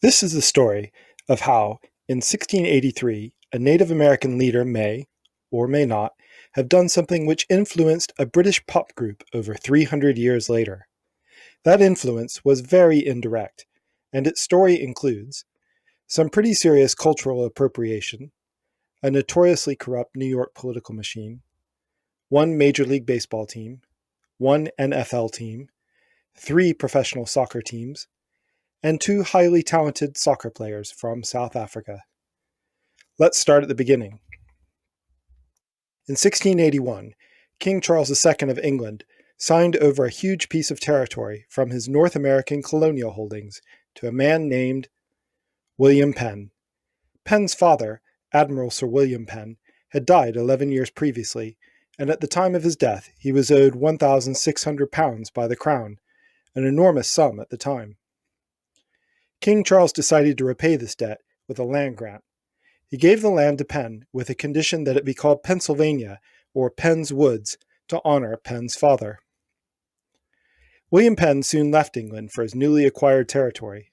This is the story of how, in 1683, a Native American leader may, or may not, have done something which influenced a British pop group over 300 years later. That influence was very indirect, and its story includes some pretty serious cultural appropriation, a notoriously corrupt New York political machine, one Major League Baseball team, one NFL team, 3 professional soccer teams, and 2 highly talented soccer players from South Africa. Let's start at the beginning. In 1681, King Charles II of England signed over a huge piece of territory from his North American colonial holdings to a man named William Penn. Penn's father, Admiral Sir William Penn, had died 11 years previously, and at the time of his death he was owed £1,600 by the Crown, an enormous sum at the time. King Charles decided to repay this debt with a land grant. He gave the land to Penn with a condition that it be called Pennsylvania, or Penn's Woods, to honor Penn's father. William Penn soon left England for his newly acquired territory.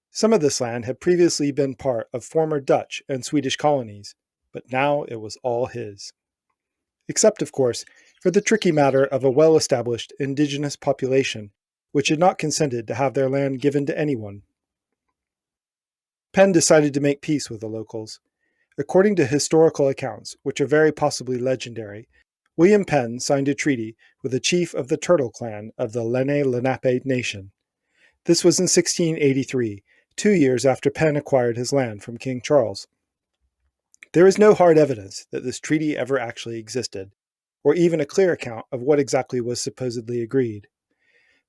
Some of this land had previously been part of former Dutch and Swedish colonies, but now it was all his. Except, of course, for the tricky matter of a well-established indigenous population, which had not consented to have their land given to anyone. Penn decided to make peace with the locals. According to historical accounts, which are very possibly legendary, William Penn signed a treaty with a chief of the Turtle clan of the Leni-Lenape nation. This was in 1683, 2 years after Penn acquired his land from King Charles. There is no hard evidence that this treaty ever actually existed, or even a clear account of what exactly was supposedly agreed.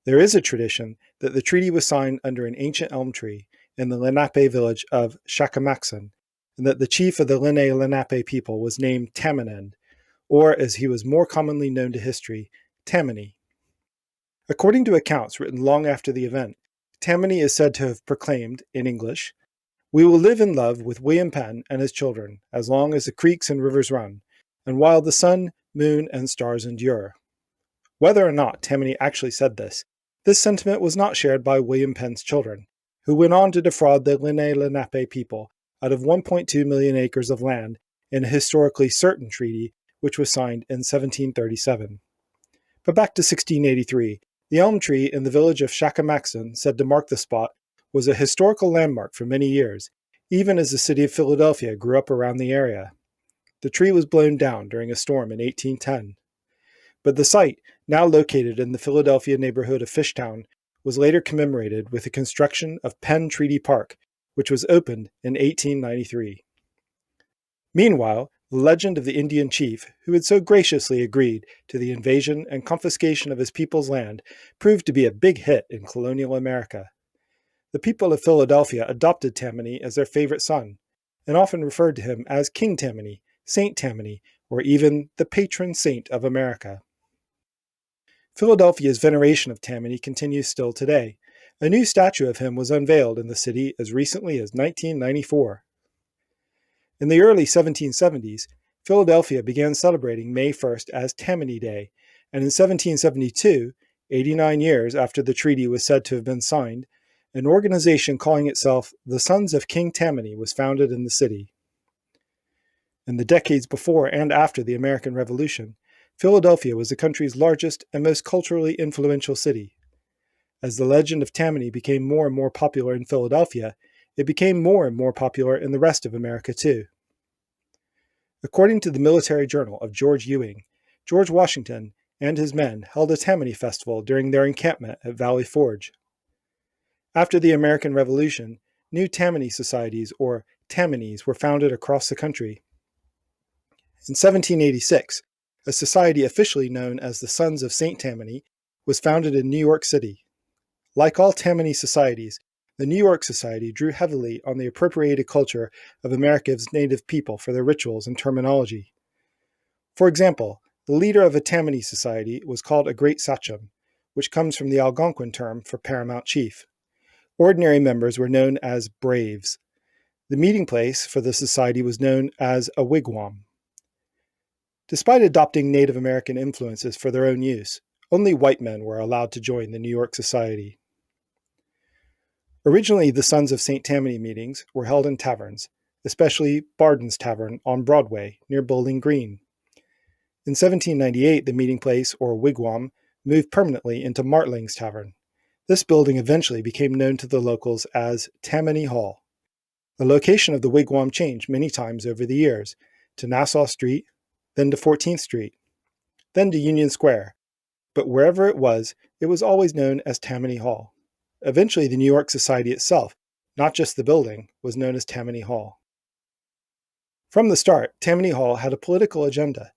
There is a tradition that the treaty was signed under an ancient elm tree in the Lenape village of Shakamaxon, and that the chief of the Leni-Lenape people was named Tammany, or as he was more commonly known to history, Tammany. According to accounts written long after the event, Tammany is said to have proclaimed, in English, "We will live in love with William Penn and his children as long as the creeks and rivers run, and while the sun, moon, and stars endure." Whether or not Tammany actually said this sentiment was not shared by William Penn's children, who went on to defraud the Leni-Lenape people out of 1.2 million acres of land in a historically certain treaty which was signed in 1737. But back to 1683, the elm tree in the village of Shakamaxon, said to mark the spot, was a historical landmark for many years, even as the city of Philadelphia grew up around the area. The tree was blown down during a storm in 1810. But the site, now located in the Philadelphia neighborhood of Fishtown, was later commemorated with the construction of Penn Treaty Park, which was opened in 1893. Meanwhile, the legend of the Indian chief, who had so graciously agreed to the invasion and confiscation of his people's land, proved to be a big hit in colonial America. The people of Philadelphia adopted Tammany as their favorite son, and often referred to him as King Tammany, Saint Tammany, or even the patron saint of America. Philadelphia's veneration of Tammany continues still today. A new statue of him was unveiled in the city as recently as 1994. In the early 1770s, Philadelphia began celebrating May 1st as Tammany Day, and in 1772, 89 years after the treaty was said to have been signed, an organization calling itself the Sons of King Tammany was founded in the city. In the decades before and after the American Revolution, Philadelphia was the country's largest and most culturally influential city. As the legend of Tammany became more and more popular in Philadelphia, it became more and more popular in the rest of America too. According to the Military Journal of George Ewing, George Washington and his men held a Tammany festival during their encampment at Valley Forge. After the American Revolution, new Tammany societies, or Tammanies, were founded across the country. In 1786, a society officially known as the Sons of St. Tammany was founded in New York City. Like all Tammany societies, the New York Society drew heavily on the appropriated culture of America's native people for their rituals and terminology. For example, the leader of a Tammany society was called a Great Sachem, which comes from the Algonquin term for paramount chief. Ordinary members were known as braves. The meeting place for the society was known as a wigwam. Despite adopting Native American influences for their own use, only white men were allowed to join the New York Society. Originally, the Sons of St. Tammany meetings were held in taverns, especially Barden's Tavern on Broadway near Bowling Green. In 1798, the meeting place, or wigwam, moved permanently into Martling's Tavern. This building eventually became known to the locals as Tammany Hall. The location of the wigwam changed many times over the years, to Nassau Street, then to 14th Street, then to Union Square, but wherever it was always known as Tammany Hall. Eventually, the New York Society itself, not just the building, was known as Tammany Hall. From the start, Tammany Hall had a political agenda.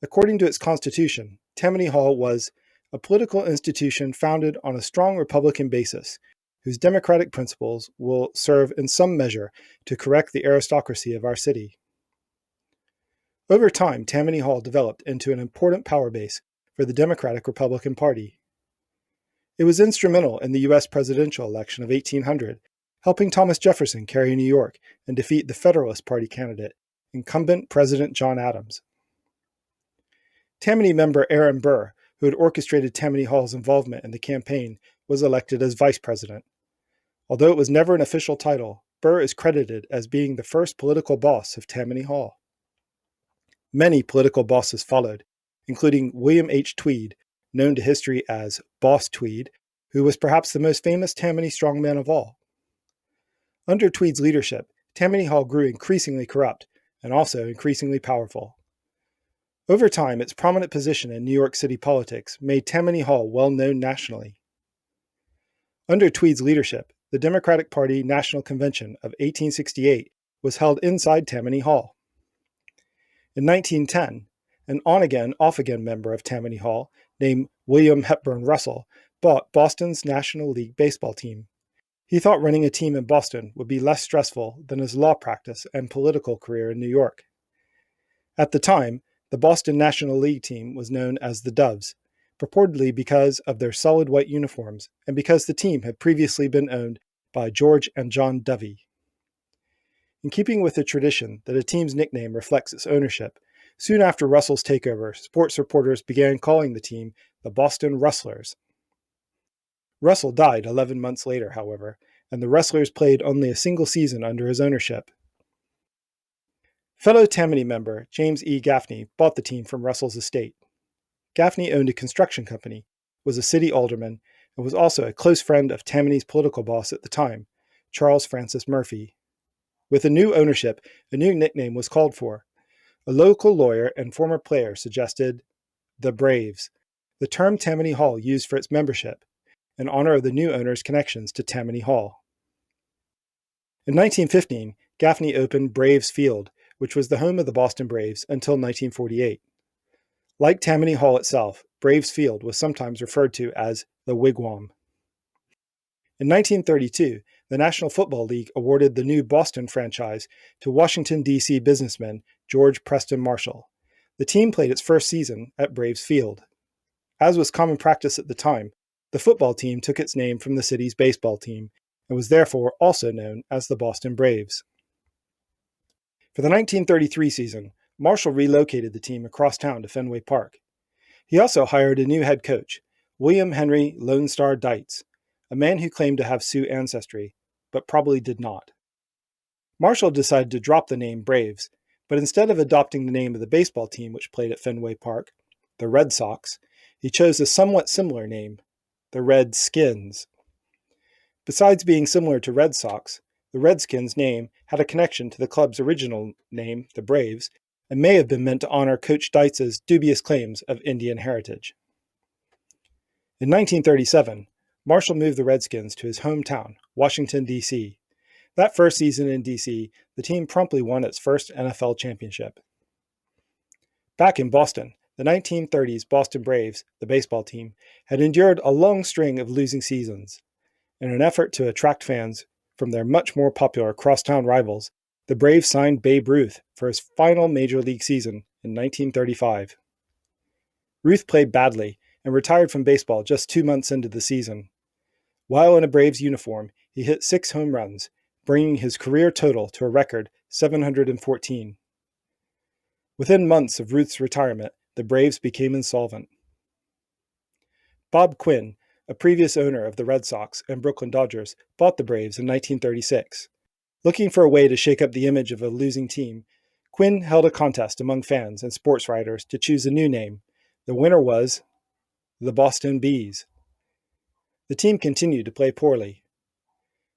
According to its constitution, Tammany Hall was a political institution founded on a strong Republican basis, whose democratic principles will serve in some measure to correct the aristocracy of our city. Over time, Tammany Hall developed into an important power base for the Democratic Republican Party. It was instrumental in the U.S. presidential election of 1800, helping Thomas Jefferson carry New York and defeat the Federalist Party candidate, incumbent President John Adams. Tammany member Aaron Burr, who had orchestrated Tammany Hall's involvement in the campaign, was elected as vice president. Although it was never an official title, Burr is credited as being the first political boss of Tammany Hall. Many political bosses followed, including William H. Tweed, known to history as Boss Tweed, who was perhaps the most famous Tammany strongman of all. Under Tweed's leadership, Tammany Hall grew increasingly corrupt and also increasingly powerful. Over time, its prominent position in New York City politics made Tammany Hall well known nationally. Under Tweed's leadership, the Democratic Party National Convention of 1868 was held inside Tammany Hall. In 1910, an on-again, off-again member of Tammany Hall named William Hepburn Russell bought Boston's National League baseball team. He thought running a team in Boston would be less stressful than his law practice and political career in New York. At the time, the Boston National League team was known as the Doves, purportedly because of their solid white uniforms and because the team had previously been owned by George and John Dovey. In keeping with the tradition that a team's nickname reflects its ownership, soon after Russell's takeover, sports reporters began calling the team the Boston Rustlers. Russell died 11 months later, however, and the Rustlers played only a single season under his ownership. Fellow Tammany member James E. Gaffney bought the team from Russell's estate. Gaffney owned a construction company, was a city alderman, and was also a close friend of Tammany's political boss at the time, Charles Francis Murphy. With a new ownership, a new nickname was called for. A local lawyer and former player suggested the Braves, the term Tammany Hall used for its membership, in honor of the new owner's connections to Tammany Hall. In 1915, Gaffney opened Braves Field, which was the home of the Boston Braves until 1948. Like Tammany Hall itself, Braves Field was sometimes referred to as the Wigwam. In 1932, the National Football League awarded the new Boston franchise to Washington, D.C. businessman George Preston Marshall. The team played its first season at Braves Field. As was common practice at the time, the football team took its name from the city's baseball team and was therefore also known as the Boston Braves. For the 1933 season, Marshall relocated the team across town to Fenway Park. He also hired a new head coach, William Henry Lone Star Dietz, a man who claimed to have Sioux ancestry, but probably did not. Marshall decided to drop the name Braves, but instead of adopting the name of the baseball team which played at Fenway Park, the Red Sox, he chose a somewhat similar name, the Redskins. Besides being similar to Red Sox, the Redskins name had a connection to the club's original name, the Braves, and may have been meant to honor Coach Dietz's dubious claims of Indian heritage. In 1937, Marshall moved the Redskins to his hometown, Washington, D.C. That first season in D.C., the team promptly won its first NFL championship. Back in Boston, the 1930s Boston Braves, the baseball team, had endured a long string of losing seasons. In an effort to attract fans from their much more popular crosstown rivals, the Braves signed Babe Ruth for his final major league season in 1935. Ruth played badly and retired from baseball just 2 months into the season. While in a Braves uniform, he hit 6 home runs, bringing his career total to a record 714. Within months of Ruth's retirement, the Braves became insolvent. Bob Quinn, a previous owner of the Red Sox and Brooklyn Dodgers, bought the Braves in 1936. Looking for a way to shake up the image of a losing team, Quinn held a contest among fans and sports writers to choose a new name. The winner was the Boston Bees. The team continued to play poorly.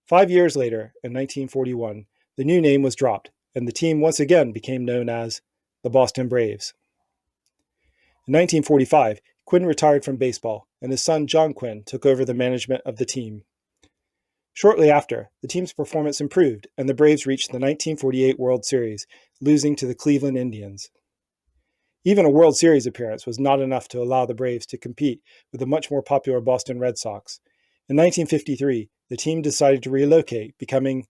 5 years later, in 1941, the new name was dropped, and the team once again became known as the Boston Braves. In 1945, Quinn retired from baseball, and his son John Quinn took over the management of the team. Shortly after, the team's performance improved, and the Braves reached the 1948 World Series, losing to the Cleveland Indians. Even a World Series appearance was not enough to allow the Braves to compete with the much more popular Boston Red Sox. In 1953, the team decided to relocate, becoming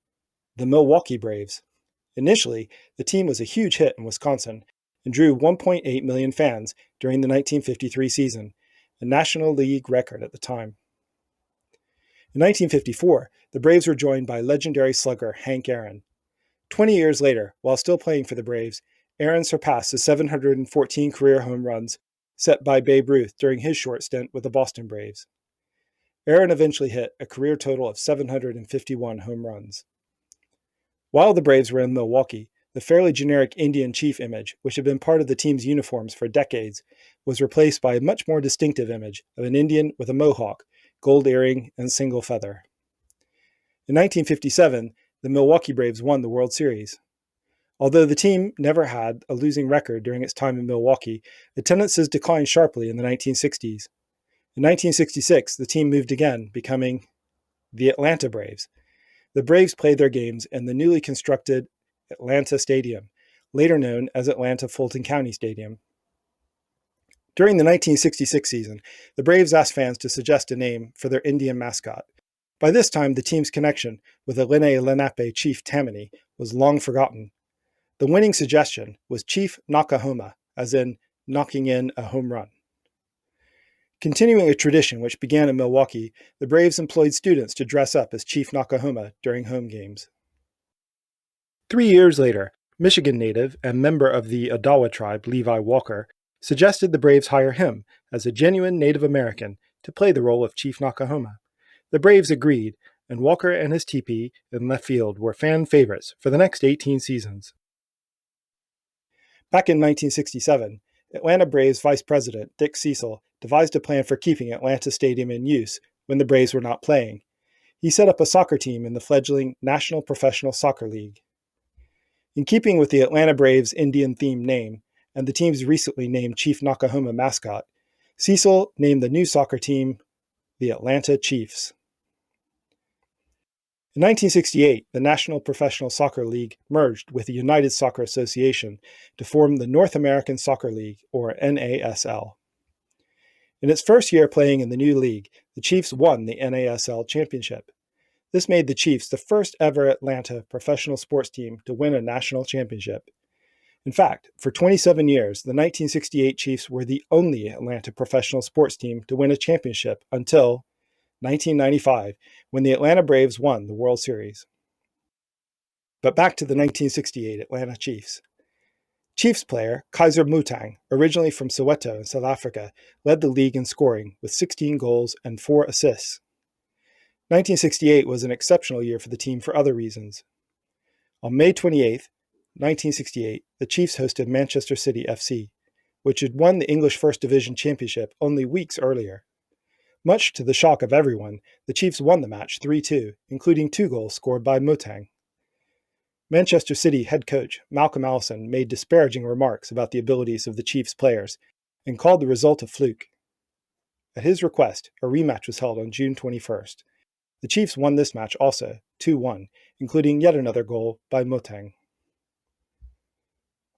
the Milwaukee Braves. Initially, the team was a huge hit in Wisconsin and drew 1.8 million fans during the 1953 season, a National League record at the time. In 1954, the Braves were joined by legendary slugger Hank Aaron. 20 years later, while still playing for the Braves, Aaron surpassed the 714 career home runs set by Babe Ruth during his short stint with the Boston Braves. Aaron eventually hit a career total of 751 home runs. While the Braves were in Milwaukee, the fairly generic Indian chief image, which had been part of the team's uniforms for decades, was replaced by a much more distinctive image of an Indian with a mohawk, gold earring, and single feather. In 1957, the Milwaukee Braves won the World Series. Although the team never had a losing record during its time in Milwaukee, attendances declined sharply in the 1960s. In 1966, the team moved again, becoming the Atlanta Braves. The Braves played their games in the newly constructed Atlanta Stadium, later known as Atlanta Fulton County Stadium. During the 1966 season, the Braves asked fans to suggest a name for their Indian mascot. By this time, the team's connection with the Leni-Lenape chief Tammany was long forgotten. The winning suggestion was Chief Knock-A-Homa, as in knocking in a home run. Continuing a tradition which began in Milwaukee, the Braves employed students to dress up as Chief Knock-A-Homa during home games. 3 years later, Michigan native and member of the Odawa tribe Levi Walker suggested the Braves hire him, as a genuine Native American, to play the role of Chief Knock-A-Homa. The Braves agreed, and Walker and his teepee in left field were fan favorites for the next 18 seasons. Back in 1967, Atlanta Braves Vice President Dick Cecil devised a plan for keeping Atlanta Stadium in use when the Braves were not playing. He set up a soccer team in the fledgling National Professional Soccer League. In keeping with the Atlanta Braves' Indian-themed name and the team's recently named Chief Knock-A-Homa mascot, Cecil named the new soccer team the Atlanta Chiefs. In 1968, the National Professional Soccer League merged with the United Soccer Association to form the North American Soccer League, or NASL. In its first year playing in the new league, the Chiefs won the NASL championship. This made the Chiefs the first ever Atlanta professional sports team to win a national championship. In fact, for 27 years, the 1968 Chiefs were the only Atlanta professional sports team to win a championship until 1995, when the Atlanta Braves won the World Series. But back to the 1968 Atlanta Chiefs. Chiefs player Kaiser Mutang, originally from Soweto in South Africa, led the league in scoring with 16 goals and 4 assists. 1968 was an exceptional year for the team for other reasons. On May 28, 1968, the Chiefs hosted Manchester City FC, which had won the English First Division Championship only weeks earlier. Much to the shock of everyone, the Chiefs won the match 3-2, including 2 goals scored by Mutang. Manchester City head coach Malcolm Allison made disparaging remarks about the abilities of the Chiefs players and called the result a fluke. At his request, a rematch was held on June 21st. The Chiefs won this match also, 2-1, including yet another goal by Mutang.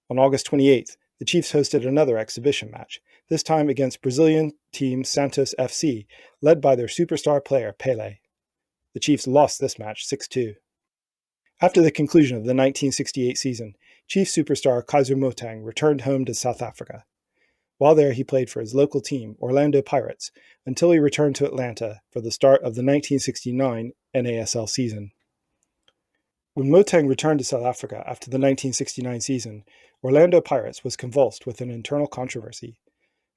On August 28th, the Chiefs hosted another exhibition match, this time against Brazilian team Santos FC, led by their superstar player Pelé. The Chiefs lost this match 6-2. After the conclusion of the 1968 season, Chiefs superstar Kaiser Mutang returned home to South Africa. While there, he played for his local team, Orlando Pirates, until he returned to Atlanta for the start of the 1969 NASL season. When Mutang returned to South Africa after the 1969 season, Orlando Pirates was convulsed with an internal controversy.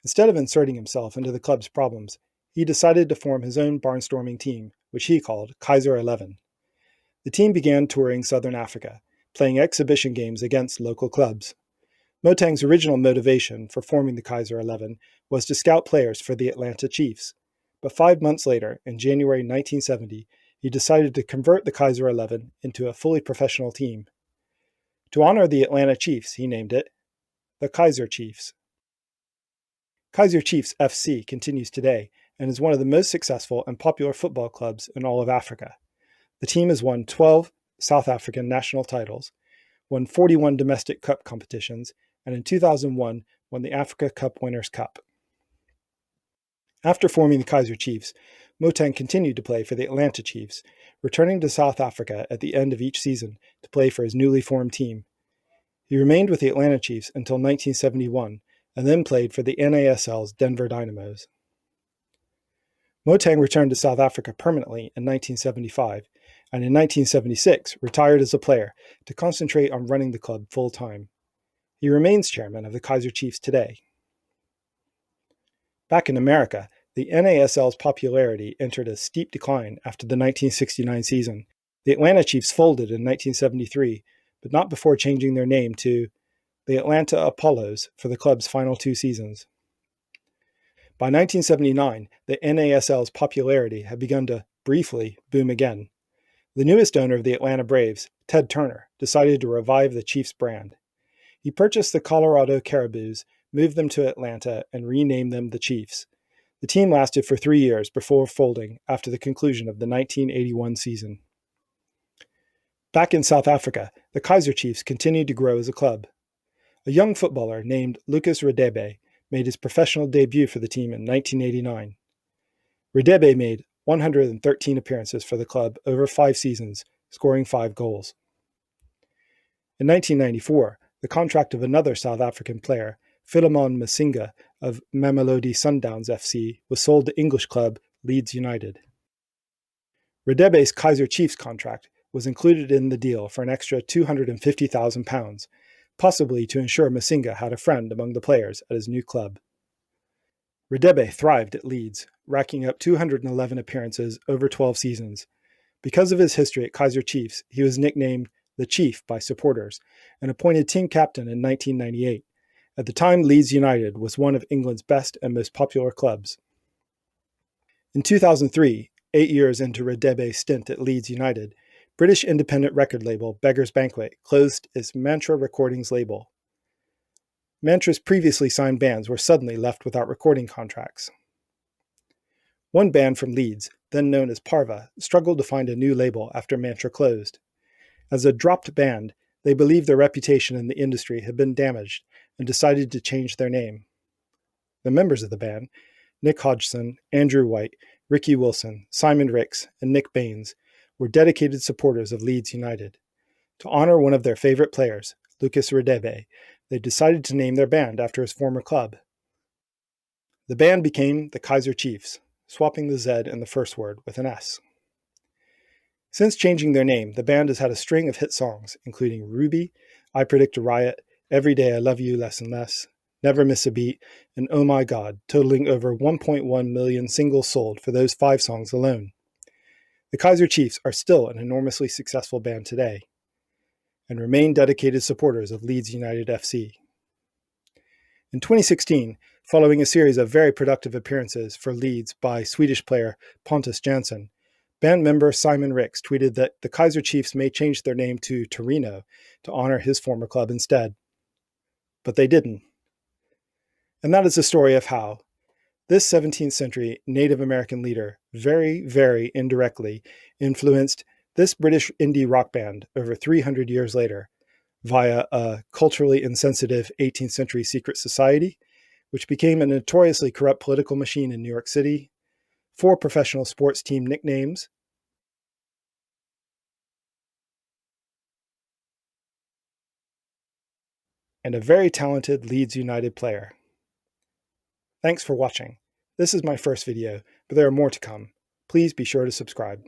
Instead of inserting himself into the club's problems, he decided to form his own barnstorming team, which he called Kaiser 11. The team began touring southern Africa, playing exhibition games against local clubs. Motang's original motivation for forming the Kaiser 11 was to scout players for the Atlanta Chiefs, but 5 months later, in January 1970, he decided to convert the Kaiser 11 into a fully professional team. To honor the Atlanta Chiefs, he named it the Kaiser Chiefs. Kaiser Chiefs FC continues today and is one of the most successful and popular football clubs in all of Africa. The team has won 12 South African national titles, won 41 domestic cup competitions, and in 2001 won the Africa Cup Winners' Cup. After forming the Kaiser Chiefs, Motang continued to play for the Atlanta Chiefs, returning to South Africa at the end of each season to play for his newly formed team. He remained with the Atlanta Chiefs until 1971, and then played for the NASL's Denver Dynamos. Motang returned to South Africa permanently in 1975, and in 1976 retired as a player to concentrate on running the club full-time. He remains chairman of the Kaiser Chiefs today. Back in America, the NASL's popularity entered a steep decline after the 1969 season. The Atlanta Chiefs folded in 1973, but not before changing their name to the Atlanta Apollos for the club's final 2 seasons. By 1979, the NASL's popularity had begun to, briefly, boom again. The newest owner of the Atlanta Braves, Ted Turner, decided to revive the Chiefs brand. He purchased the Colorado Caribous, moved them to Atlanta, and renamed them the Chiefs. The team lasted for 3 years before folding after the conclusion of the 1981 season. Back in South Africa, the Kaiser Chiefs continued to grow as a club. A young footballer named Lucas Radebe made his professional debut for the team in 1989. Radebe made 113 appearances for the club over 5 seasons, scoring 5 goals. In 1994, the contract of another South African player, Philemon Masinga of Mamelodi Sundowns FC, was sold to English club Leeds United. Radebe's Kaiser Chiefs contract was included in the deal for an extra £250,000, possibly to ensure Masinga had a friend among the players at his new club. Radebe thrived at Leeds, racking up 211 appearances over 12 seasons. Because of his history at Kaiser Chiefs, he was nicknamed the Chief by supporters and appointed team captain in 1998. At the time, Leeds United was one of England's best and most popular clubs. In 2003, 8 years into Radebe's stint at Leeds United, British independent record label Beggars Banquet closed its Mantra Recordings label. Mantra's previously signed bands were suddenly left without recording contracts. One band from Leeds, then known as Parva, struggled to find a new label after Mantra closed. As a dropped band, they believed their reputation in the industry had been damaged and decided to change their name. The members of the band, Nick Hodgson, Andrew White, Ricky Wilson, Simon Ricks, and Nick Baines, were dedicated supporters of Leeds United. To honor one of their favorite players, Lucas Radebe, they decided to name their band after his former club. The band became the Kaiser Chiefs, swapping the Z in the first word with an S. Since changing their name, the band has had a string of hit songs, including Ruby, I Predict a Riot, Every Day I Love You Less and Less, Never Miss a Beat, and Oh My God, totaling over 1.1 million singles sold for those 5 songs alone. The Kaiser Chiefs are still an enormously successful band today, and remain dedicated supporters of Leeds United FC. In 2016, following a series of very productive appearances for Leeds by Swedish player Pontus Jansson, band member Simon Ricks tweeted that the Kaiser Chiefs may change their name to Torino to honor his former club instead. But they didn't. And that is the story of how this 17th century Native American leader very, very indirectly influenced this British indie rock band over 300 years later via a culturally insensitive 18th century secret society, which became a notoriously corrupt political machine in New York City, 4 professional sports team nicknames, and a very talented Leeds United player. Thanks for watching. This is my first video, but there are more to come. Please be sure to subscribe.